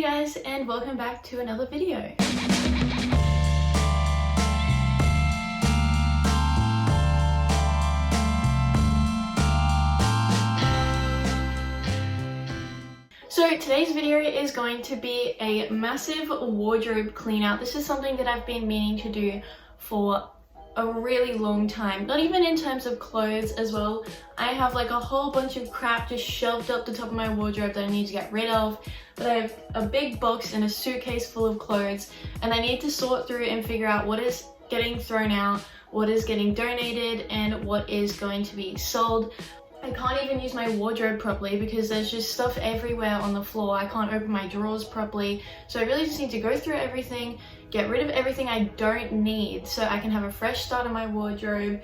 Hey guys, and welcome back to another video. So today's video is going to be a massive wardrobe clean out. This is something that I've been meaning to do for a really long time, not even in terms of clothes as well. I have like a whole bunch of crap just shelved up the top of my wardrobe that I need to get rid of, but I have a big box and a suitcase full of clothes, and I need to sort through and figure out what is getting thrown out, what is getting donated, and what is going to be sold. I can't even use my wardrobe properly because there's just stuff everywhere on the floor. I can't open my drawers properly. So I really just need to go through everything, get rid of everything I don't need so I can have a fresh start on my wardrobe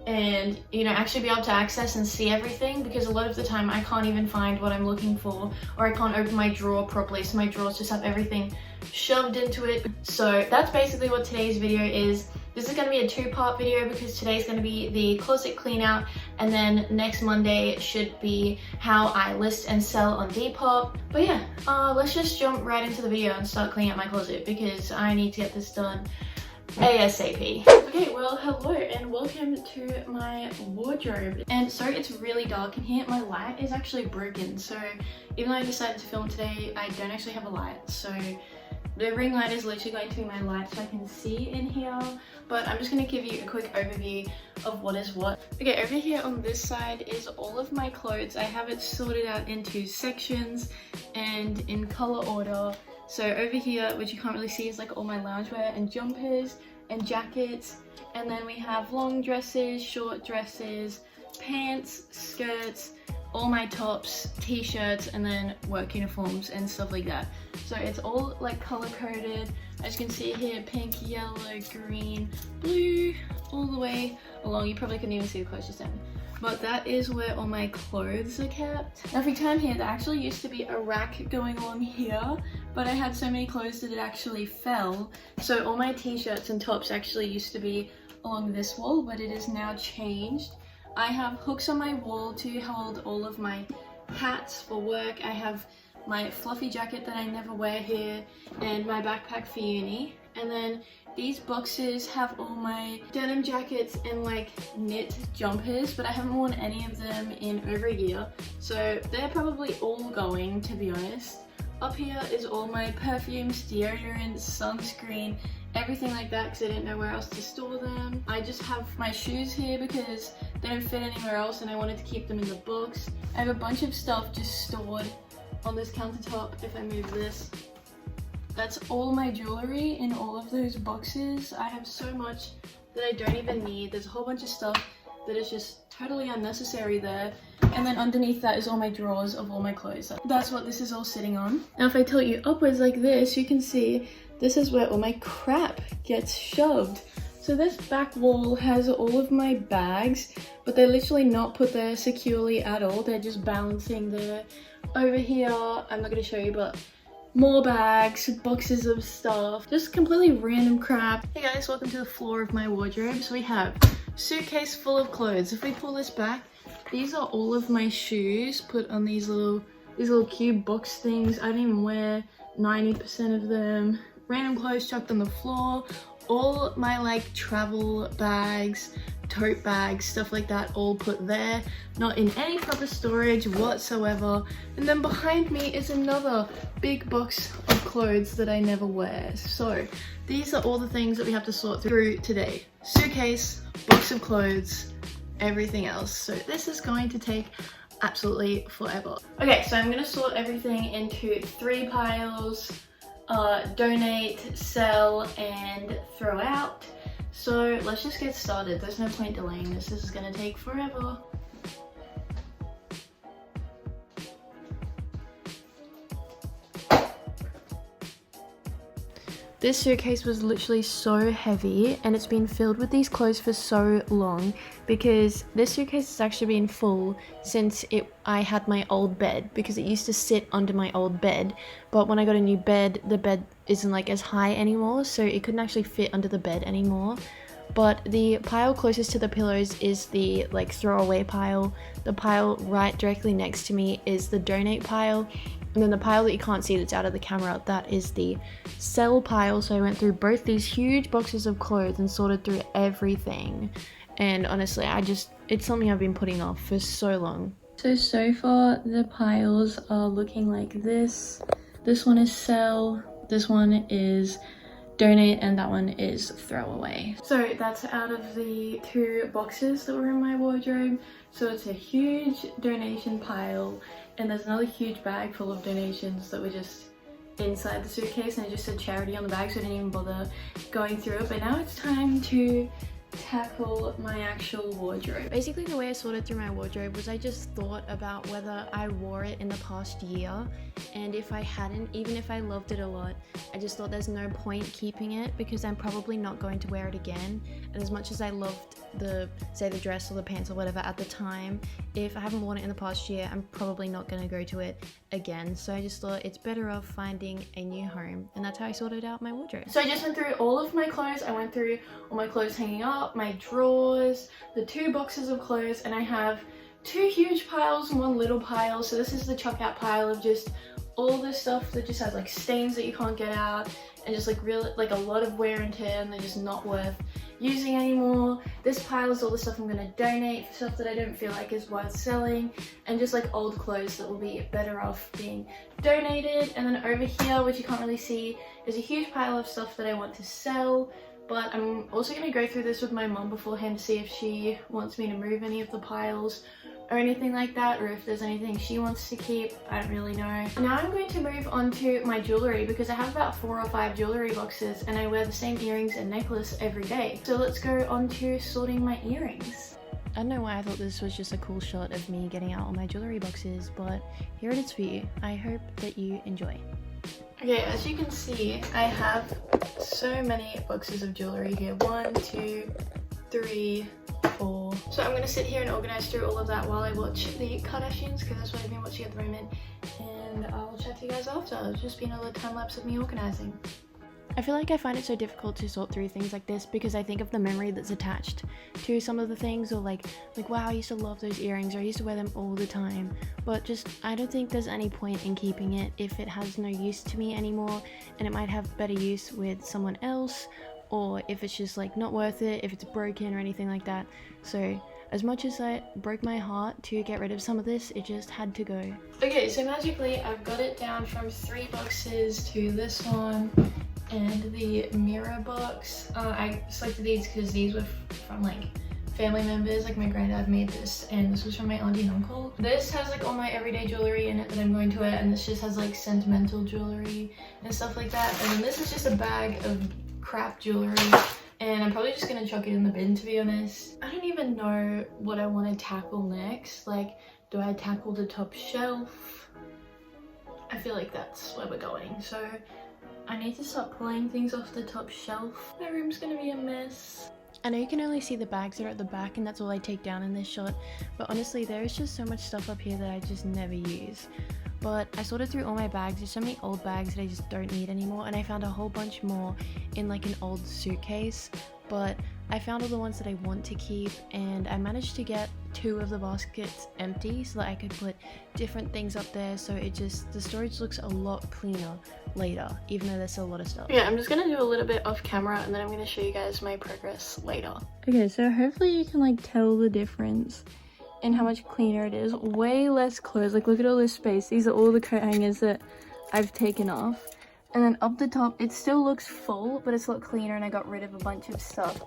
and, you know, actually be able to access and see everything, because a lot of the time I can't even find what I'm looking for, or I can't open my drawer properly, so my drawers just have everything shoved into it. So that's basically what today's video is. This is going to be a two-part video because today's going to be the closet clean out, and then next Monday should be how I list and sell on Depop. But yeah, let's just jump right into the video and start cleaning out my closet because I need to get this done ASAP. Okay, well, hello and welcome to my wardrobe. And sorry it's really dark in here. My light is actually broken, so even though I decided to film today, I don't actually have a light. So the ring light is literally going to be my light so I can see in here, but I'm just going to give you a quick overview of what is what. Okay, over here on this side is all of my clothes. I have it sorted out into sections and in color order. So over here, which you can't really see, is like all my loungewear and jumpers and jackets, and then we have long dresses, short dresses, pants, skirts, all my tops, t-shirts, and then work uniforms and stuff like that. So it's all like color coded. As you can see here, pink, yellow, green, blue, all the way along. You probably couldn't even see the clothes just then. But that is where all my clothes are kept. Now if we turn here, there actually used to be a rack going on here, but I had so many clothes that it actually fell. So all my t-shirts and tops actually used to be along this wall, but it is now changed. I have hooks on my wall to hold all of my hats for work. I have my fluffy jacket that I never wear here, and my backpack for uni. And then these boxes have all my denim jackets and like knit jumpers, but I haven't worn any of them in over a year. So they're probably all going, to be honest. Up here is all my perfumes, deodorants, sunscreen, everything like that, because I didn't know where else to store them. I just have my shoes here because they don't fit anywhere else and I wanted to keep them in the box. I have a bunch of stuff just stored on this countertop. If I move this, that's all my jewelry in all of those boxes. I have so much that I don't even need. There's a whole bunch of stuff that is just totally unnecessary there. And then underneath that is all my drawers of all my clothes. That's what this is all sitting on. Now if I tilt you upwards like this, you can see this is where all my crap gets shoved. So this back wall has all of my bags, but they're literally not put there securely at all. They're just balancing there. Over here, I'm not going to show you, but more bags, boxes of stuff, just completely random crap. Hey guys, welcome to the floor of my wardrobe. So we have suitcase full of clothes. If we pull this back, these are all of my shoes put on these little cube box things. I don't even wear 90% of them. Random clothes chucked on the floor. All my like travel bags, tote bags, stuff like that, all put there, not in any proper storage whatsoever. And then behind me is another big box of clothes that I never wear. So these are all the things that we have to sort through today. Suitcase, box of clothes, everything else. So this is going to take absolutely forever. Okay, so I'm gonna sort everything into 3 piles. Donate, sell, and throw out. So let's just get started. There's no point delaying this. This is gonna take forever. This suitcase was literally so heavy, and it's been filled with these clothes for so long because this suitcase has actually been full since I had my old bed, because it used to sit under my old bed, but when I got a new bed, the bed isn't like as high anymore, so it couldn't actually fit under the bed anymore. But the pile closest to the pillows is the like throwaway pile. The pile right directly next to me is the donate pile. And then the pile that you can't see that's out of the camera, that is the sell pile. So I went through both these huge boxes of clothes and sorted through everything. And honestly, it's something I've been putting off for so long. So far the piles are looking like this. This one is sell, this one is donate, and that one is throw away. So that's out of the 2 boxes that were in my wardrobe. So it's a huge donation pile, and there's another huge bag full of donations that were just inside the suitcase, and it just said charity on the bag, so I didn't even bother going through it. But now it's time to tackle my actual wardrobe. Basically the way I sorted through my wardrobe was I just thought about whether I wore it in the past year, and if I hadn't, even if I loved it a lot, I just thought there's no point keeping it because I'm probably not going to wear it again. And as much as I loved the dress or the pants or whatever at the time, if I haven't worn it in the past year, I'm probably not going to go to it again. So I just thought it's better off finding a new home, and that's how I sorted out my wardrobe. So I just went through all of my clothes. I went through all my clothes hanging up, my drawers, the 2 boxes of clothes, and I have 2 huge piles and 1 little pile. So this is the chuck out pile of just all this stuff that just has like stains that you can't get out, and just like a lot of wear and tear, and they're just not worth using anymore. This pile is all the stuff I'm going to donate, stuff that I don't feel like is worth selling, and just like old clothes that will be better off being donated. And then over here, which you can't really see, is a huge pile of stuff that I want to sell. But I'm also going to go through this with my mum beforehand to see if she wants me to move any of the piles or anything like that, or if there's anything she wants to keep. I don't really know. Now I'm going to move on to my jewelry, because I have about 4 or 5 jewelry boxes and I wear the same earrings and necklace every day. So let's go on to sorting my earrings. I don't know why I thought this was just a cool shot of me getting out all my jewelry boxes, but here it is for you. I hope that you enjoy. Okay, as you can see, I have so many boxes of jewelry here. 1, 2, 3, 4. So I'm gonna sit here and organize through all of that while I watch the Kardashians, because that's what I've been watching at the moment, and I'll chat to you guys after. It'll just be another time lapse of me organizing. I feel like I find it so difficult to sort through things like this because I think of the memory that's attached to some of the things, or like wow, I used to love those earrings, or I used to wear them all the time. But just, I don't think there's any point in keeping it if it has no use to me anymore, and it might have better use with someone else, or if it's just like not worth it, if it's broken or anything like that. So as much as I broke my heart to get rid of some of this, it just had to go. Okay, so magically I've got it down from 3 boxes to this one and the mirror box. I selected these because these were from like family members, like my granddad made this, and this was from my auntie and uncle. This has like all my everyday jewelry in it that I'm going to wear, and this just has like sentimental jewelry and stuff like that. And then this is just a bag of crap jewelry, and I'm probably just gonna chuck it in the bin, to be honest. I don't even know what I want to tackle next. Like, do I tackle the top shelf? I feel like that's where we're going. So I need to start pulling things off the top shelf. My room's gonna be a mess. I know you can only see the bags that are at the back, and that's all I take down in this shot, but honestly there is just so much stuff up here that I just never use. But I sorted through all my bags. There's so many old bags that I just don't need anymore, and I found a whole bunch more in like an old suitcase. But I found all the ones that I want to keep, and I managed to get 2 of the baskets empty so that I could put different things up there, so the storage looks a lot cleaner later, even though there's still a lot of stuff. Yeah, I'm just gonna do a little bit off camera, and then I'm gonna show you guys my progress later. Okay, so hopefully you can like tell the difference in how much cleaner it is. Way less clothes. Like, look at all this space. These are all the coat hangers that I've taken off. And then up the top, it still looks full, but it's a lot cleaner, and I got rid of a bunch of stuff.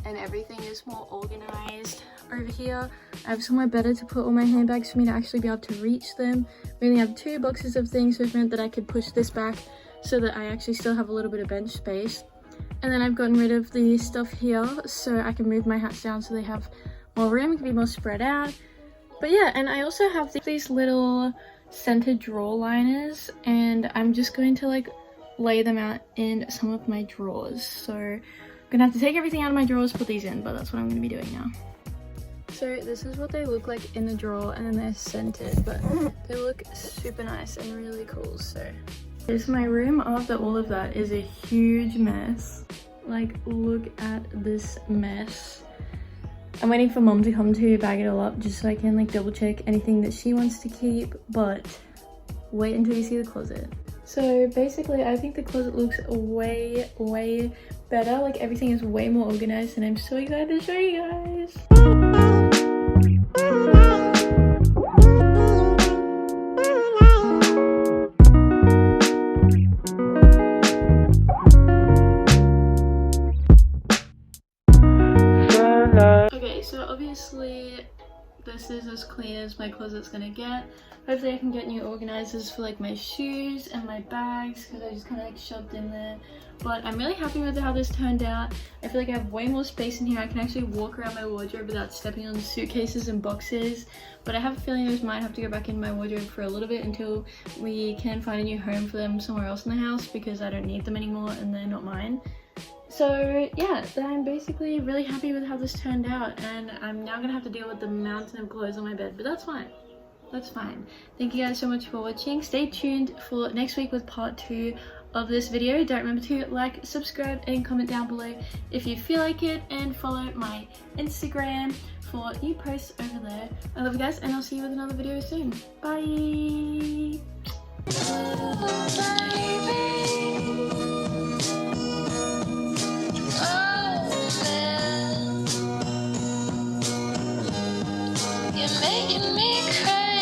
And everything is more organized. Over here, I have somewhere better to put all my handbags for me to actually be able to reach them. We only have 2 boxes of things, which meant that I could push this back so that I actually still have a little bit of bench space. And then I've gotten rid of the stuff here so I can move my hats down so they have more room, can be more spread out. But yeah, and I also have these little center drawer liners, and I'm just going to like lay them out in some of my drawers. So I'm gonna have to take everything out of my drawers, put these in, but that's what I'm gonna be doing now. So this is what they look like in the drawer, and then they're scented, but they look super nice and really cool. So here's my room after all of that. Is a huge mess. Like, look at this mess. I'm waiting for mom to come to bag it all up just so I can like double check anything that she wants to keep, but wait until you see the closet. So basically, I think the closet looks way better. Like everything is way more organized, and I'm so excited to show you guys. Okay, so obviously this is as clean as my closet's gonna get. Hopefully I can get new organizers for like my shoes and my bags, because I just kind of like shoved in there. But I'm really happy with how this turned out. I feel like I have way more space in here. I can actually walk around my wardrobe without stepping on suitcases and boxes. But I have a feeling those might have to go back in my wardrobe for a little bit until we can find a new home for them somewhere else in the house, because I don't need them anymore and they're not mine. So yeah, I'm basically really happy with how this turned out, and I'm now gonna have to deal with the mountain of clothes on my bed, but that's fine. That's fine. Thank you guys so much for watching. Stay tuned for next week with part 2 of this video. Don't remember to like, subscribe, and comment down below if you feel like it, and follow my Instagram for new posts over there. I love you guys, and I'll see you with another video soon. Bye! You're making me cry.